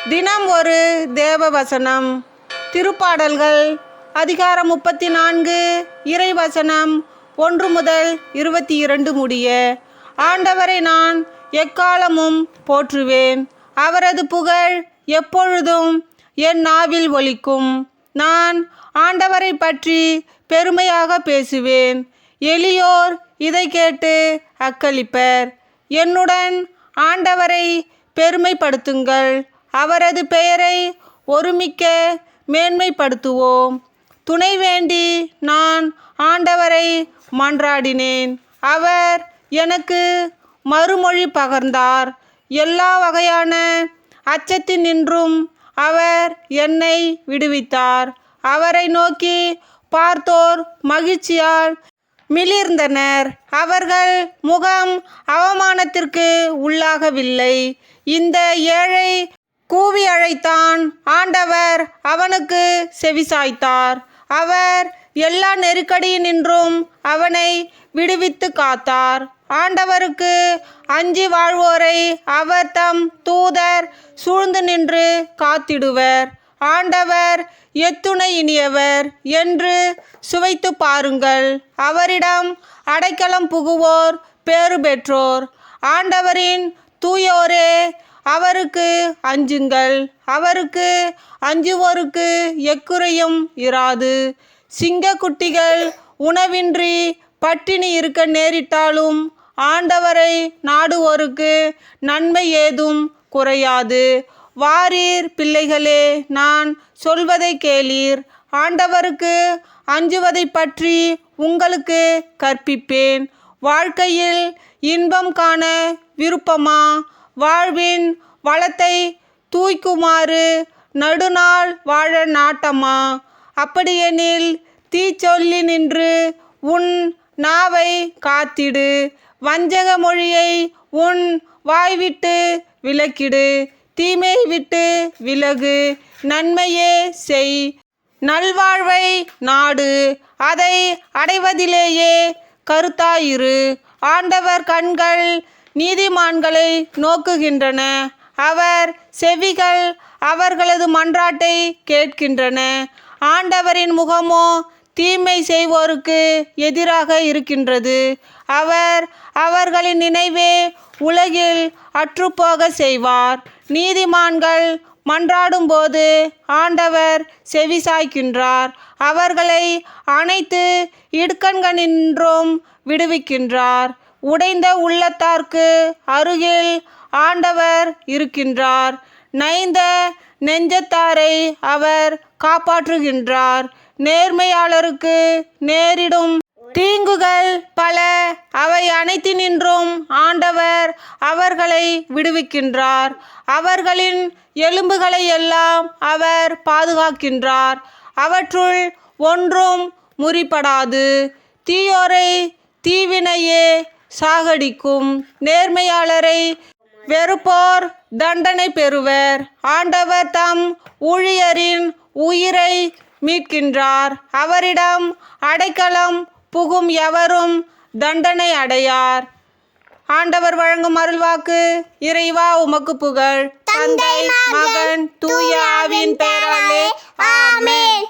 தினம் ஒரு தேவ வசனம். திருப்பாடல்கள் அதிகாரம் 34 இறைவசனம் 1 முதல் 22 முடிய. ஆண்டவரை நான் எக்காலமும் போற்றுவேன். அவரது புகழ் எப்பொழுதும் என் நாவில் ஒலிக்கும். நான் ஆண்டவரை பற்றி பெருமையாக பேசுவேன். எளியோர் இதை கேட்டு அக்களிப்பர். என்னுடன் ஆண்டவரை பெருமைப்படுத்துங்கள். அவரது பெயரை ஒருமிக்க மேன்மைப்படுத்துவோம். துணை வேண்டி நான் ஆண்டவரை மன்றாடினேன். அவர் எனக்கு மறுமொழி பகர்ந்தார். எல்லா வகையான அச்சத்தினின்றும் அவர் என்னை விடுவித்தார். அவரை நோக்கி பார்த்தோர் மகிழ்ச்சியால் மிளிர்ந்தனர். அவர்கள் முகம் அவமானத்திற்கு உள்ளாகவில்லை. இந்த ஏழை கூவி அழைத்தான். ஆண்டவர் அவனுக்கு செவிசாய்த்தார். அவர் எல்லா நெருக்கடியினின்றும் அவனை விடுவித்து காத்தார். ஆண்டவருக்கு அஞ்சி வாழ்வோரை அவர் தம் தூதர் சூழ்ந்து நின்று காத்திடுவர். ஆண்டவர் எத்துணை இனியவர் என்று சுவைத்து பாருங்கள். அவரிடம் அடைக்கலம் புகுவோர் பேறு பெற்றோர். ஆண்டவரின் தூயோரே, அவருக்கு அஞ்சுங்கள். அவருக்கு அஞ்சுவோருக்கு எக்குறையும் இராது. சிங்கக்குட்டிகள் உணவின்றி பட்டினி இருக்க நேரிட்டாலும் ஆண்டவரை நாடுவோருக்கு நன்மை ஏதும் குறையாது. வாரீர் பிள்ளைகளே, நான் சொல்வதை கேளீர். ஆண்டவருக்கு அஞ்சுவதை பற்றி உங்களுக்கு கற்பிப்பேன். வாழ்க்கையில் இன்பம் காண விருப்பமா? வாழ்வின் வளத்தை தூய்க்குமாறு நடுநாள் வாழ நாட்டமா? அப்படியெனில் தீச்சொல்லி நின்று உன் நாவை காத்திடு. வஞ்சக மொழியை உன் வாய்விட்டு விலக்கிடு. தீமை விட்டு விலகு. நன்மையே செய். நல்வாழ்வை நாடு. அதை அடைவதிலேயே கருத்தாயிரு. ஆண்டவர் கண்கள் நீதிமான்களை நோக்குகின்றன. அவர் செவிகள் அவர்களது மன்றாட்டை கேட்கின்றன. ஆண்டவரின் முகமோ தீமை செய்வோருக்கு எதிராக இருக்கின்றது. அவர் அவர்களின் நினைவே உலகில் அற்றுப்போக செய்வார். நீதிமான்கள் மன்றாடும்போது ஆண்டவர் செவிசாய்க்கின்றார். அவர்களை அனைத்து இடுக்கண்களினின்றும் விடுவிக்கின்றார். உடைந்த உள்ளத்தார்க்கு அருகில் ஆண்டவர் இருக்கின்றார். நைந்த நெஞ்சத்தாரை அவர் காப்பாற்றுகின்றார். நேர்மையாளருக்கு நேரிடும் தீங்குகள் பல. அவை அனைத்தினின்றும் ஆண்டவர் அவர்களை விடுவிக்கின்றார். அவர்களின் எலும்புகளை எல்லாம் அவர் பாதுகாக்கின்றார். அவற்றுள் ஒன்றும் முறிபடாது. தீயோரை தீவினையே சாகடிக்கும். நேர்மையாளரை வெறுப்போர் தண்டனை பெறுவர். ஆண்டவர் தம் ஊழியரின் உயிரை மீட்கின்றார். அவரிடம் அடைக்கலம் புகும் எவரும் தண்டனை அடையார். ஆண்டவர் வழங்கும் அருள்வாக்கு. இறைவா, உமக்கு புகழ். தந்தை, மகன், தூய ஆவியின் பெயராலே ஆமென்.